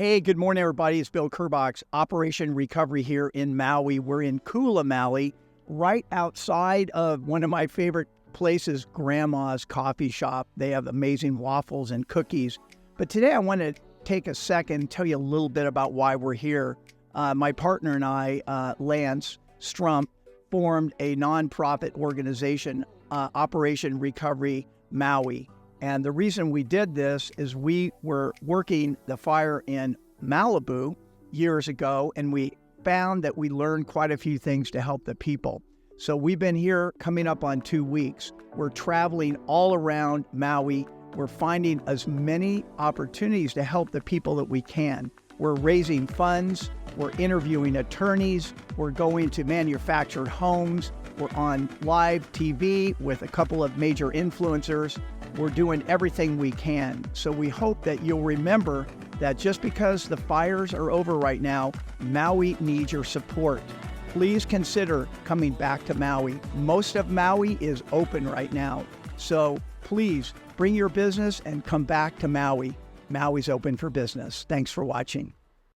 Hey, good morning, everybody. It's Bill Kerbox, Operation Recovery here in Maui. We're in Kula, Maui, right outside of one of my favorite places, Grandma's Coffee Shop. They have amazing waffles and cookies. But today I want to take a second and tell you a little bit about why we're here. My partner and I, Lance Strump, formed a nonprofit organization, Operation Recovery Maui. And the reason we did this is we were working the fire in Malibu years ago, and we found that we learned quite a few things to help the people. So we've been here coming up on 2 weeks. We're traveling all around Maui. We're finding as many opportunities to help the people that we can. We're raising funds. We're interviewing attorneys. We're going to manufactured homes. We're on live TV with a couple of major influencers. We're doing everything we can. So we hope that you'll remember that just because the fires are over right now, Maui needs your support. Please consider coming back to Maui. Most of Maui is open right now. So please bring your business and come back to Maui. Maui's open for business. Thanks for watching.